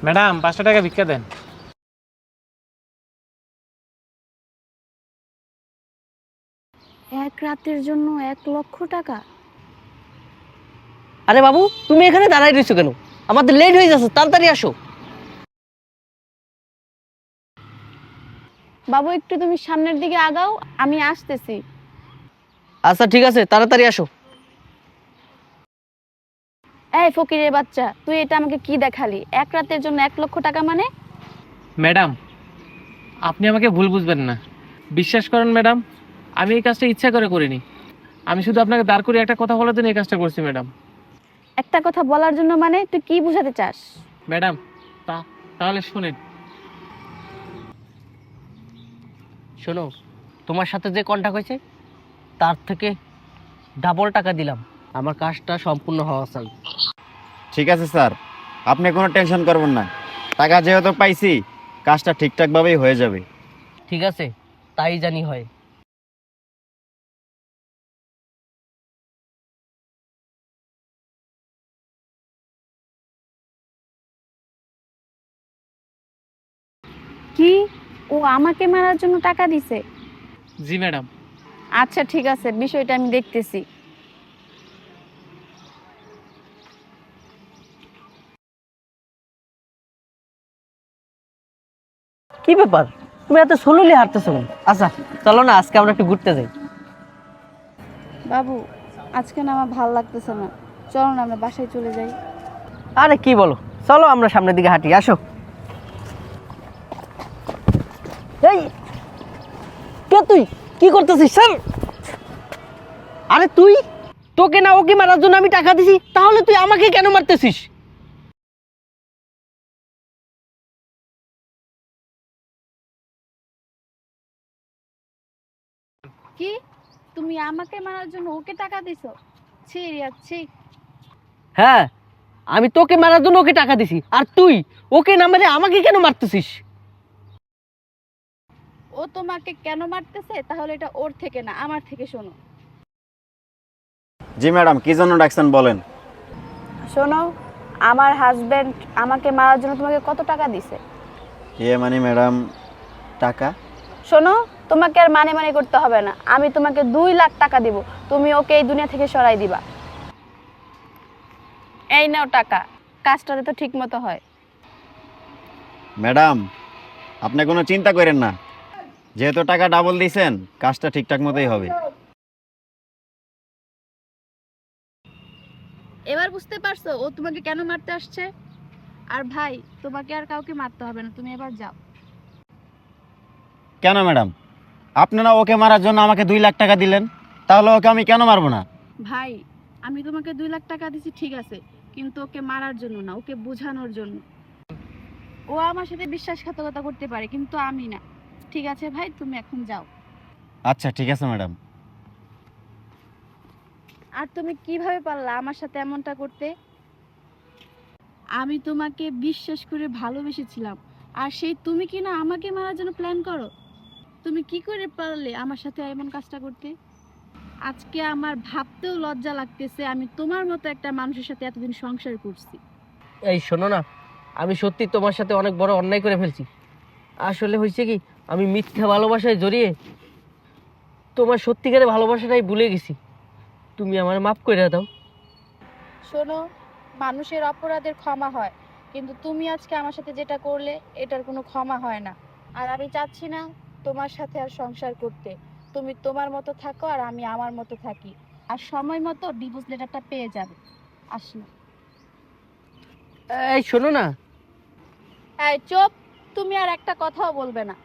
Madam 500 টাকা ভিক্ষা দেন। এক রাতের জন্য 1,00,000 টাকা? আরে বাবু, তুমি এখানে দাঁড়াই রয়েছো কেন? আমাদের লেট হয়ে যাচ্ছে, তাড়াতাড়ি আসো। বাবু একটু তুমি সামনের দিকে আগাও, আমি আসতেছি। আচ্ছা ঠিক আছে, তাড়াতাড়ি আসো। এই ফকিরের বাচ্চা, তুই এটা আমাকে কি দেখালি? এক রাতের জন্য 1,00,000 টাকা মানে? ম্যাডাম, আপনি আমাকে ভুল বুঝবেন না। বিশ্বাস করেন ম্যাডাম, আমি এই কাজটা ইচ্ছা করে করিনি। আমি শুধু আপনাকে দাঁড় করে একটা কথা বলার জন্য এই কাজটা করছি ম্যাডাম। একটা কথা বলার জন্য মানে তুই কি বোঝাতে চাস? ম্যাডাম, তাহলে শুনেন। শোনো, তোমার সাথে যে কন্টাক্ট হয়েছে তার থেকে ডাবল টাকা দিলাম। আমার কাজটা সম্পূর্ণ হওয়া চাই। ঠিক আছে স্যার, আপনি কোনো টেনশন করবেন না। টাকা যেহেতু পাইছি, কাজটা ঠিকঠাকভাবেই হয়ে যাবে। ঠিক আছে, তাই জানি হয়। কি? ও আমাকে মারার জন্য টাকা দিছে? জি ম্যাডাম। আচ্ছা ঠিক আছে, বিষয়টা আমি দেখতেছি। কি ব্যাপার, তুমি এত স্লোলি হাঁটতেছো কেন? আচ্ছা চলো না, আজকে আমরা একটু ঘুরতে যাই। বাবু, আজকে না আমার ভালো লাগতেছে না, চলো না আমরা বাসায় চলে যাই। আরে কি বলো, চলো আমরা সামনের দিকে হাঁটি, আসো। এই কে তুই? কি করতেছিস স্যার? আরে তুই, তোকে না ওকে মারার জন্য আমি টাকা দিছি, তাহলে তুই আমাকে কেন মারতেছিস? কি? তুমি আমাকে মারার জন্য ওকে টাকা দিছো? ছি রিয়া ছি। হ্যাঁ, আমি তোকে মারার জন্য ওকে টাকা দিছি, আর তুই ওকে না মেরে আমাকে কেন মারতেছিস? ও তোমাকে কেন মারতেছে তাহলে এটা ওর থেকে না, আমার থেকে শোনো। জি ম্যাডাম, কি জন্য ডাকছেন বলেন। শোনো, আমার হাজবেন্ড আমাকে মারার জন্য তোমাকে কত টাকা দিছে? মানে ম্যাডাম, টাকা? শোনো, তোমাকে আর মানে মানে করতে হবে না, আমি তোমাকে 2,00,000 টাকা দিব, তুমি ওকে এই দুনিয়া থেকে সরাই দিবা। এই নাও টাকা, কাজটা তো ঠিক মতো হয়। ম্যাডাম, আপনি কোনো চিন্তা করেন না, যেহেতু টাকা ডাবল দিয়েছেন, কাজটা ঠিকঠাক মতোই হবে। এবার বুঝতে পারছো ও তোমাকে কেন মারতে আসছে? আর ভাই, তোমাকে আর কাউকে মারতে হবে না, তুমি এবার যাও। কেন ম্যাডাম, আপনারা ওকে মারার জন্য আমাকে 2 লাখ টাকা দিলেন, তাহলে ওকে আমি কেন মারবো না? ভাই, আমি তোমাকে 2,00,000 টাকা দিছি ঠিক আছে, কিন্তু ওকে মারার জন্য না, ওকে বোঝানোর জন্য। ও আমার সাথে বিশ্বাসঘাতকতা করতে পারে, কিন্তু আমি না। ঠিক আছে ভাই, তুমি এখন যাও। আচ্ছা ঠিক আছে ম্যাডাম। আর তুমি কিভাবে পারলা আমার সাথে এমনটা করতে? আমি তোমাকে বিশ্বাস করে ভালোবেসেছিলাম, আর সেই তুমি কি না আমাকে মারার জন্য প্ল্যান করো? তুমি কি করে পারলে আমার সাথে এমন কাজটা করতে? আজকে আমার ভাবতেও লজ্জা লাগতেছে, আমি তোমার মতো একটা মানুষের সাথে এতদিন সংসার করছি। এই শোনো না, আমি সত্যি তোমার সাথে অনেক বড় অন্যায় করে ফেলছি। আসলে হয়েছে কি, আমি মিথ্যা ভালোবাসায় জড়িয়ে তোমার সত্যিকারের ভালোবাসাটাই ভুলে গেছি। তুমি আমার মাফ করে দাও। শোনো, মানুষের অপরাধের ক্ষমা হয়, কিন্তু তুমি আজকে আমার সাথে যেটা করলে এটার কোনো ক্ষমা হয় না। আর আমি চাচ্ছি না তোমার সাথে আর সংসার করতে। তুমি তোমার মতো থাকো আর আমি আমার মতো থাকি, আর সময় মতো ডিভোর্স লেটারটা পেয়ে যাবে। আসি। এই শোনো না। এই চুপ, তুমি আর একটা কথাও বলবে না।